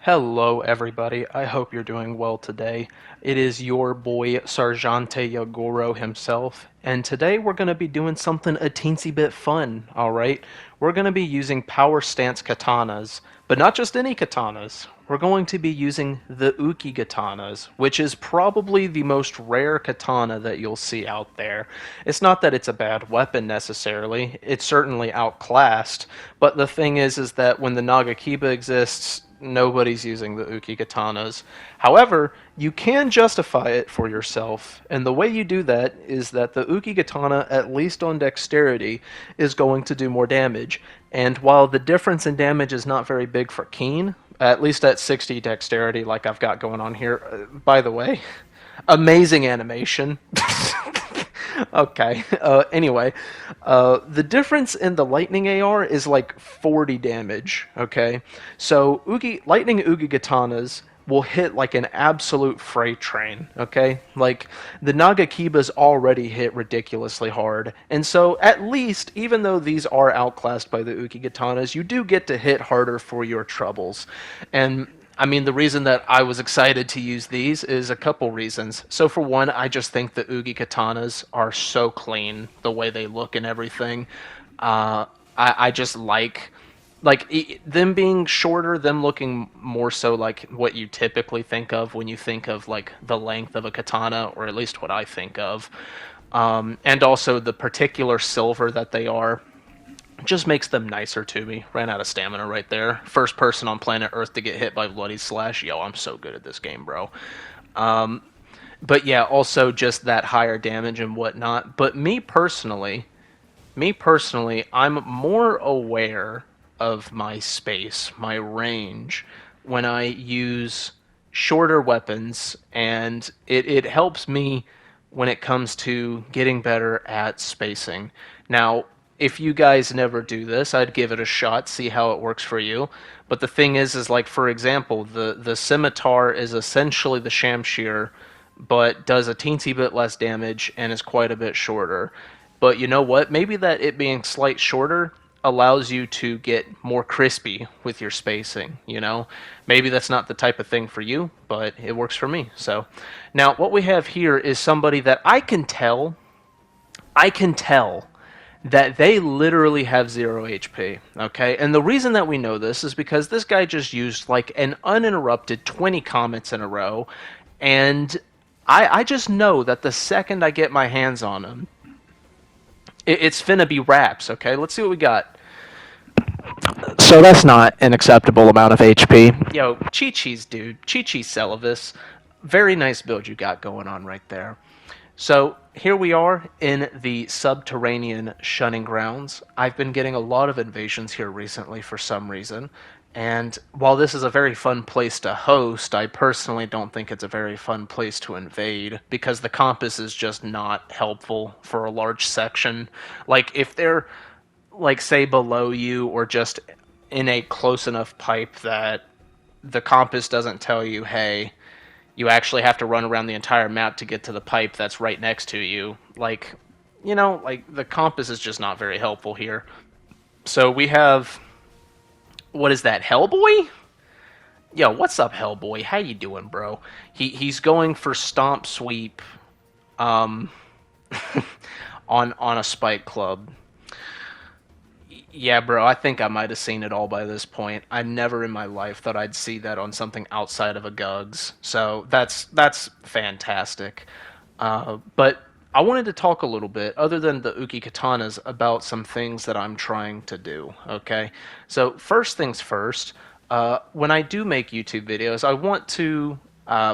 Hello, everybody. I hope you're doing well today. It is your boy Sarjante Yagoro himself, and today we're going to be doing something a teensy bit fun, alright? We're going to be using power stance katanas, but not just any katanas. We're going to be using the Uki katanas, which is probably the most rare katana that you'll see out there. It's not that it's a bad weapon necessarily, it's certainly outclassed, but the thing is that when the Nagakiba exists, nobody's using the Uki katanas. However, you can justify it for yourself, and the way you do that is that the Uki katana, at least on dexterity, is going to do more damage. And while the difference in damage is not very big for Keen, at least at 60 dexterity, like I've got going on here, by the way, amazing animation. Okay. Anyway, the difference in the lightning AR is like 40 damage. Okay, so lightning Ugi katanas will hit like an absolute freight train. Okay, like the Nagakibas already hit ridiculously hard, and so at least, even though these are outclassed by the Uki katanas, you do get to hit harder for your troubles, and I mean, the reason that I was excited to use these is a couple reasons. So, for one, I just think the Oogie katanas are so clean, the way they look and everything. I just them being shorter, them looking more so like what you typically think of when you think of like the length of a katana, or at least what I think of. And also the particular silver that they are just makes them nicer to me. Ran out of stamina right there. First person on planet Earth to get hit by Bloody Slash. Yo, I'm so good at this game, bro. But yeah, also just that higher damage and whatnot. But me personally, I'm more aware of my space, my range, when I use shorter weapons, and it helps me when it comes to getting better at spacing. Now, if you guys never do this, I'd give it a shot, see how it works for you. But the thing is like, for example, the scimitar is essentially the Shamshir, but does a teensy bit less damage and is quite a bit shorter. But you know what? Maybe that it being slight shorter allows you to get more crispy with your spacing, you know? Maybe that's not the type of thing for you, but it works for me. So, now what we have here is somebody that I can tell that they literally have 0 HP, okay? And the reason that we know this is because this guy just used like an uninterrupted 20 comments in a row, and I just know that the second I get my hands on him, it's finna be raps, okay? Let's see what we got. So that's not an acceptable amount of HP. Yo, Chi-Chi's, dude. Chi-Chi Celavis. Very nice build you got going on right there. So here we are in the subterranean shunning grounds. I've been getting a lot of invasions here recently for some reason. And while this is a very fun place to host, I personally don't think it's a very fun place to invade because the compass is just not helpful for a large section. Like, if they're, like, say, below you or just in a close enough pipe that the compass doesn't tell you, hey, you actually have to run around the entire map to get to the pipe that's right next to you. Like, like the compass is just not very helpful here. So we have, what is that, Hellboy? Yo, what's up, Hellboy? How you doing, bro? He's going for stomp sweep, um, on a spike club. Yeah, bro, I think I might have seen it all by this point. I never in my life thought I'd see that on something outside of a Gugs. So that's fantastic. But I wanted to talk a little bit, other than the Uki Katanas, about some things that I'm trying to do, okay? So first things first, when I do make YouTube videos, I want to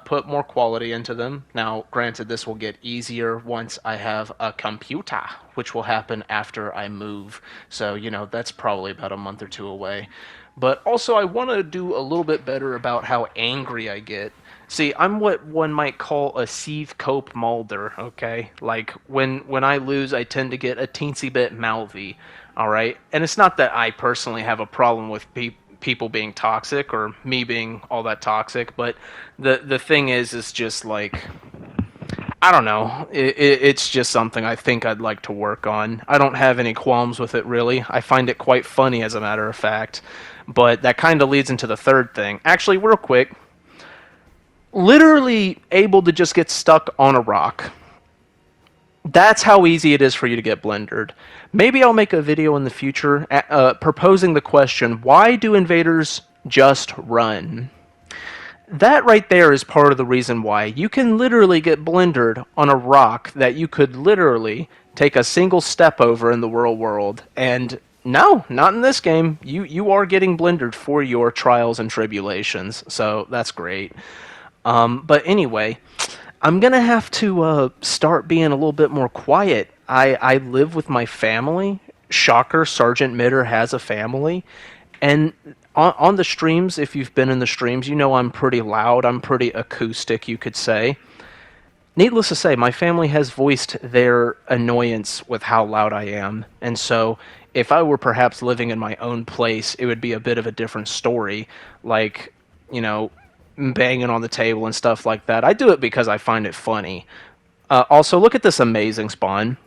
put more quality into them. Now, granted, this will get easier once I have a computer, which will happen after I move. So, that's probably about a month or two away. But also, I want to do a little bit better about how angry I get. See, I'm what one might call a Steve Cope Mulder, okay? Like, when I lose, I tend to get a teensy bit mouthy, alright? And it's not that I personally have a problem with people being toxic or me being all that toxic, but the thing is just like I don't know. It's just something I think I'd like to work on. I don't have any qualms with it, really. I find it quite funny, as a matter of fact. But that kind of leads into the third thing. Actually, real quick, literally able to just get stuck on a rock. That's how easy it is for you to get blendered. Maybe I'll make a video in the future proposing the question, why do invaders just run? That right there is part of the reason why. You can literally get blendered on a rock that you could literally take a single step over in the real world. And no, not in this game. You are getting blendered for your trials and tribulations. So that's great. But anyway, I'm gonna have to start being a little bit more quiet. I live with my family. Shocker, Sergeant Mitter has a family, and on the streams, if you've been in the streams, you know I'm pretty loud. I'm pretty acoustic, you could say. Needless to say, my family has voiced their annoyance with how loud I am, and so if I were perhaps living in my own place, it would be a bit of a different story. Like, you know, banging on the table and stuff like that. I do it because I find it funny. Also, look at this amazing spawn.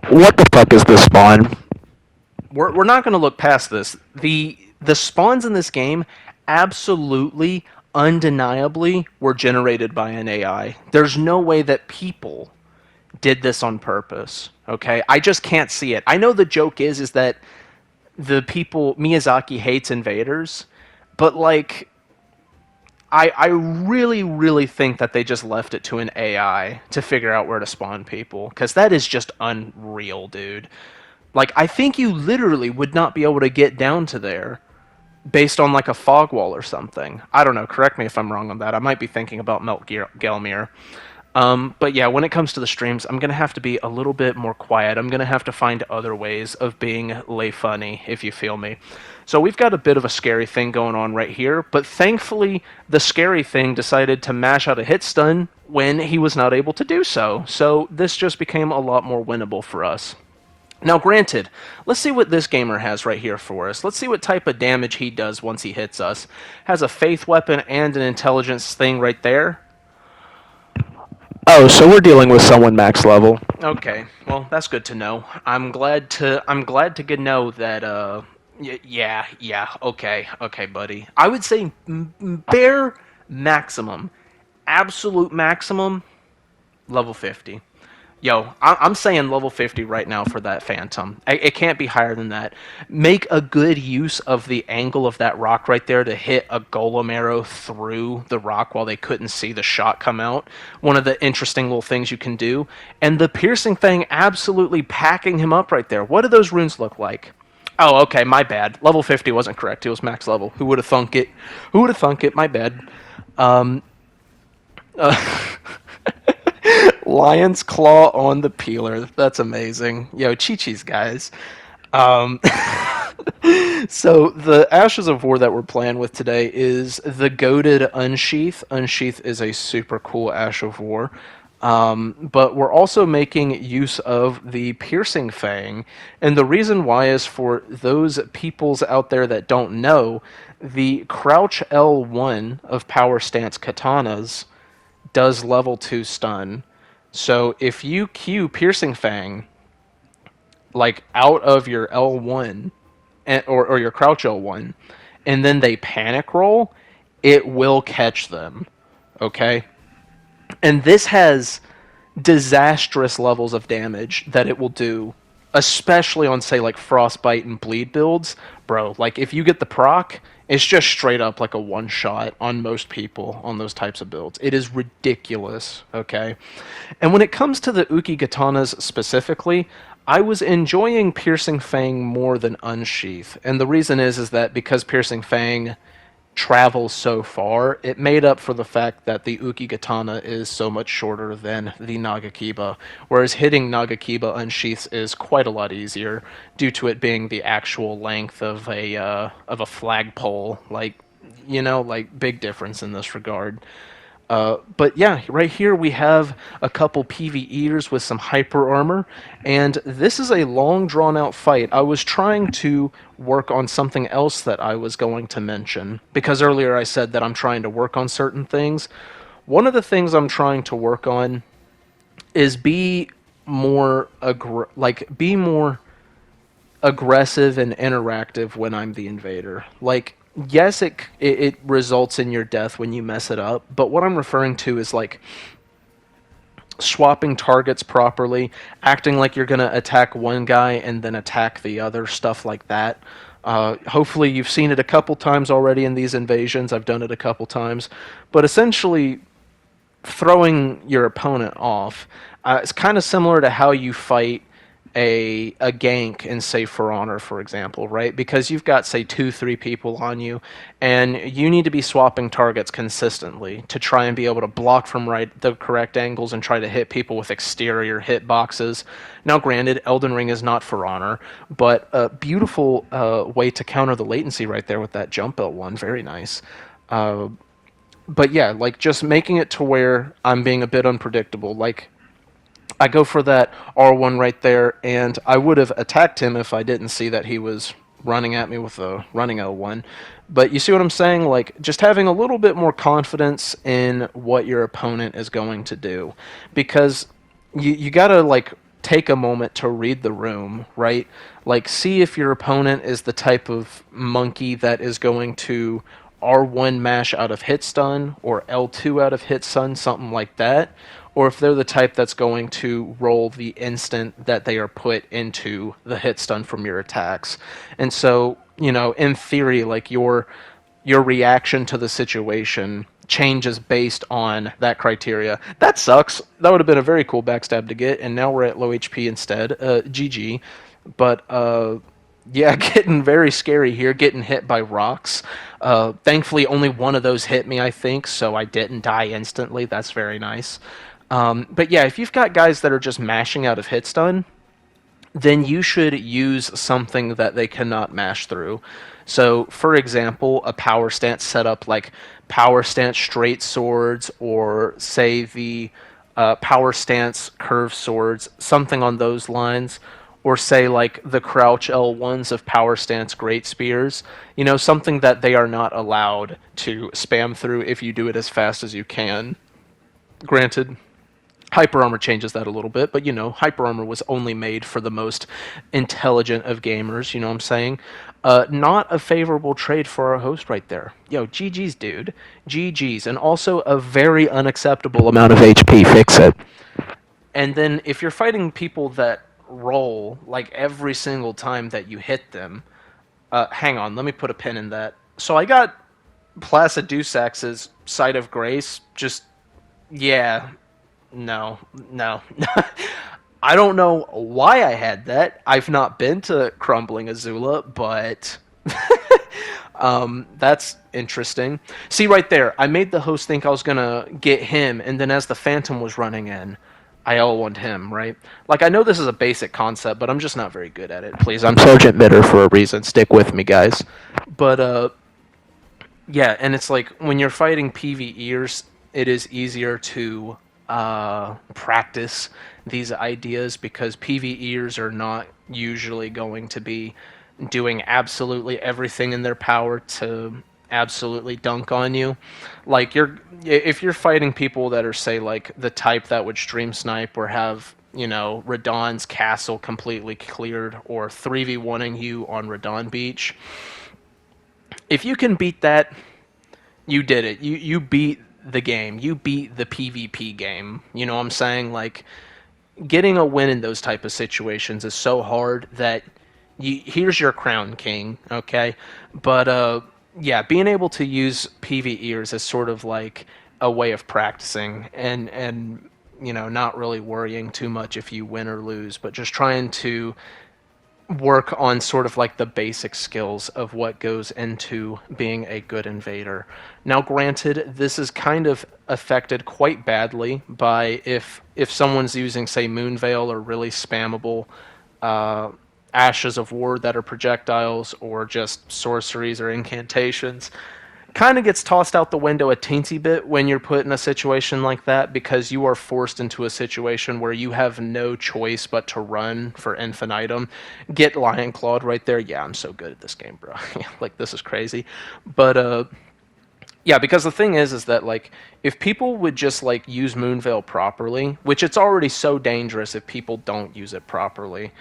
What the fuck is this spawn? We're not going to look past this. The spawns in this game absolutely, undeniably were generated by an AI. There's no way that people did this on purpose. Okay, I just can't see it. I know the joke is that the people Miyazaki hates invaders, but like I really, really think that they just left it to an AI to figure out where to spawn people, because that is just unreal, dude. Like, I think you literally would not be able to get down to there based on like a fog wall or something. I don't know. Correct me if I'm wrong on that. I might be thinking about Melt Gelmir. But yeah, when it comes to the streams, I'm going to have to be a little bit more quiet. I'm going to have to find other ways of being lay funny, if you feel me. So we've got a bit of a scary thing going on right here, but thankfully the scary thing decided to mash out a hit stun when he was not able to do so. So this just became a lot more winnable for us. Now, granted, let's see what this gamer has right here for us. Let's see what type of damage he does once he hits us. Has a faith weapon and an intelligence thing right there. Oh, so we're dealing with someone max level. Okay, well that's good to know. I'm glad to get know that. Yeah. Okay, buddy. I would say bare maximum, absolute maximum, level 50. Yo, I'm saying level 50 right now for that Phantom. It can't be higher than that. Make a good use of the angle of that rock right there to hit a golem arrow through the rock while they couldn't see the shot come out. One of the interesting little things you can do. And the piercing thing absolutely packing him up right there. What do those runes look like? Oh, okay, my bad. Level 50 wasn't correct. It was max level. Who would have thunk it? Who would have thunk it? My bad. Uh, Lion's Claw on the Peeler. That's amazing. Yo, Chi-Chi's, guys. Um, so the Ashes of War that we're playing with today is the goated Unsheath. Unsheath is a super cool Ash of War. But we're also making use of the Piercing Fang. And the reason why is for those peoples out there that don't know, the Crouch L1 of Power Stance Katanas does level 2 stun. So if you Q Piercing Fang, like out of your L1, or your Crouch L1, and then they panic roll, it will catch them. Okay? And this has disastrous levels of damage that it will do, especially on, say, like Frostbite and Bleed builds. Bro, like if you get the proc, it's just straight up like a one-shot on most people on those types of builds. It is ridiculous, okay? And when it comes to the Uki Katanas specifically, I was enjoying Piercing Fang more than Unsheath. And the reason is that because Piercing Fang travels so far, it made up for the fact that the Uki Katana is so much shorter than the Nagakiba, whereas hitting Nagakiba Unsheaths is quite a lot easier due to it being the actual length of a flagpole. Like, you know, like big difference in this regard. But yeah, right here we have a couple PvEers with some hyper armor, and this is a long drawn out fight. I was trying to work on something else that I was going to mention, because earlier I said that I'm trying to work on certain things. One of the things I'm trying to work on is be more aggressive and interactive when I'm the invader. Like, yes, it results in your death when you mess it up, but what I'm referring to is like swapping targets properly, acting like you're going to attack one guy and then attack the other, stuff like that. Hopefully, you've seen it a couple times already in these invasions. I've done it a couple times. But essentially, throwing your opponent off. It's kind of similar to how you fight a gank in, say, For Honor, for example, right? Because you've got, say, 2, 3 people on you, and you need to be swapping targets consistently to try and be able to block from the correct angles and try to hit people with exterior hitboxes. Now, granted, Elden Ring is not For Honor, but a beautiful way to counter the latency right there with that jump L1. Very nice. But yeah, like just making it to where I'm being a bit unpredictable. Like I go for that R1 right there, and I would have attacked him if I didn't see that he was running at me with a running L1. But you see what I'm saying? Like just having a little bit more confidence in what your opponent is going to do, because you gotta like take a moment to read the room, right? Like see if your opponent is the type of monkey that is going to R1 mash out of hit stun or L2 out of hit stun, something like that, or if they're the type that's going to roll the instant that they are put into the hit stun from your attacks. And so, in theory, like your reaction to the situation changes based on that criteria. That sucks. That would have been a very cool backstab to get, and now we're at low HP instead. GG. But yeah, getting very scary here, getting hit by rocks. Thankfully, only one of those hit me, I think, so I didn't die instantly. That's very nice. But yeah, if you've got guys that are just mashing out of hit stun, then you should use something that they cannot mash through. So, for example, a power stance setup like power stance straight swords, or say the power stance curve swords, something on those lines, or say like the crouch L1s of power stance great spears, something that they are not allowed to spam through if you do it as fast as you can. Granted, Hyper Armor changes that a little bit, but Hyper Armor was only made for the most intelligent of gamers, you know what I'm saying? Not a favorable trade for our host right there. Yo, GG's, dude. GG's. And also a very unacceptable amount of HP. Fix it. And then if you're fighting people that roll like every single time that you hit them, hang on, let me put a pin in that. So I got Placid Dussax's Sight of Grace. Just, yeah, no. I don't know why I had that. I've not been to Crumbling Azula, but that's interesting. See right there, I made the host think I was gonna get him, and then as the Phantom was running in, I L1'd him, right? Like, I know this is a basic concept, but I'm just not very good at it. Please, I'm Sergeant Mitter for a reason. Stick with me, guys. But, yeah, and it's like, when you're fighting PvEers, it is easier to practice these ideas, because PvEers are not usually going to be doing absolutely everything in their power to absolutely dunk on you. Like if you're fighting people that are, say, like the type that would stream snipe or have, Radahn's castle completely cleared, or 3v1ing you on Radahn Beach, if you can beat that, you did it. You beat the game. You beat the PvP game. You know what I'm saying? Like, getting a win in those type of situations is so hard that here's your crown, king, okay? But yeah, being able to use PvEers is sort of like a way of practicing, and not really worrying too much if you win or lose, but just trying to work on sort of like the basic skills of what goes into being a good invader. Now, granted, this is kind of affected quite badly by if someone's using, say, Moonveil or really spammable Ashes of War that are projectiles, or just sorceries or incantations. Kind of gets tossed out the window a teensy bit when you're put in a situation like that, because you are forced into a situation where you have no choice but to run for infinitum. Get Lion Clawed right there. Yeah, I'm so good at this game, bro. Like, this is crazy. But Yeah, because the thing is that like if people would just like use Moonveil properly, which it's already so dangerous if people don't use it properly.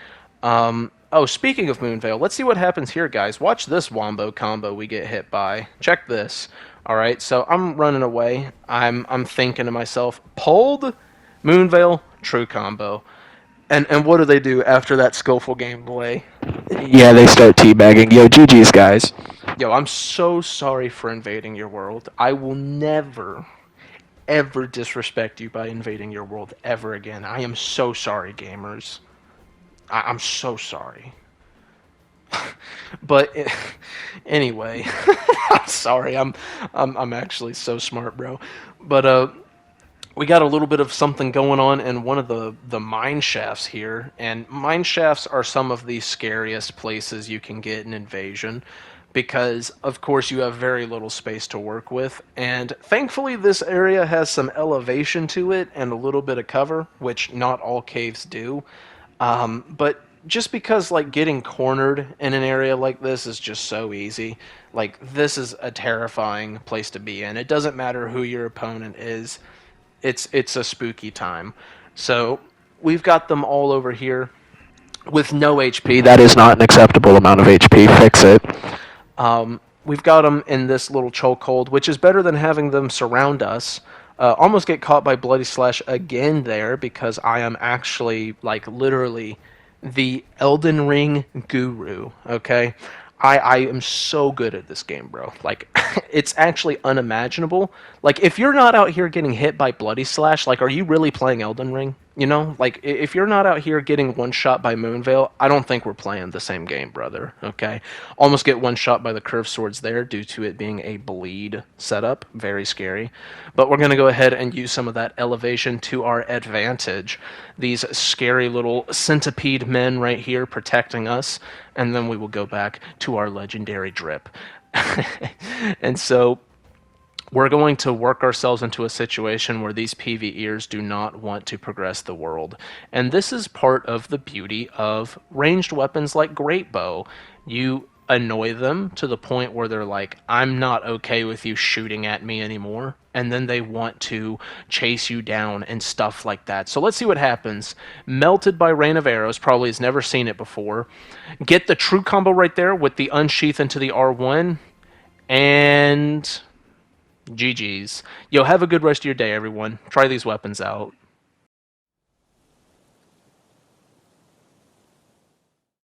Oh, speaking of Moonveil, let's see what happens here, guys. Watch this wombo combo we get hit by. Check this. All right, so I'm running away. I'm thinking to myself, pulled Moonveil, true combo. And what do they do after that skillful gameplay? Yeah, they start teabagging. Yo, GG's, guys. Yo, I'm so sorry for invading your world. I will never, ever disrespect you by invading your world ever again. I am so sorry, gamers. I'm so sorry. But anyway, I'm sorry. I'm actually so smart, bro. But we got a little bit of something going on in one of the mine shafts here, and mine shafts are some of the scariest places you can get an invasion because of course you have very little space to work with, and thankfully this area has some elevation to it and a little bit of cover, which not all caves do. But just because like getting cornered in an area like this is just so easy, like this is a terrifying place to be in. It doesn't matter who your opponent is, it's a spooky time. So we've got them all over here with no HP. That is not an acceptable amount of HP. Fix it. We've got them in this little chokehold, which is better than having them surround us. Almost get caught by Bloody Slash again there because I am actually like literally the Elden Ring guru. Okay, I am so good at this game, bro. Like, it's actually unimaginable. Like, if you're not out here getting hit by Bloody Slash, like, are you really playing Elden Ring? You know, like if you're not out here getting one shot by Moonveil, I don't think we're playing the same game, brother. Okay, almost get one shot by the curved swords there due to it being a bleed setup, very scary. But we're gonna go ahead and use some of that elevation to our advantage. These scary little centipede men right here protecting us, and then we will go back to our legendary drip. And so we're going to work ourselves into a situation where these PvEers do not want to progress the world. And this is part of the beauty of ranged weapons like Great Bow. You annoy them to the point where they're like, I'm not okay with you shooting at me anymore. And then they want to chase you down and stuff like that. So let's see what happens. Melted by Rain of Arrows, probably has never seen it before. Get the true combo right there with the unsheath into the R1. And GG's. Yo, have a good rest of your day, everyone. Try these weapons out.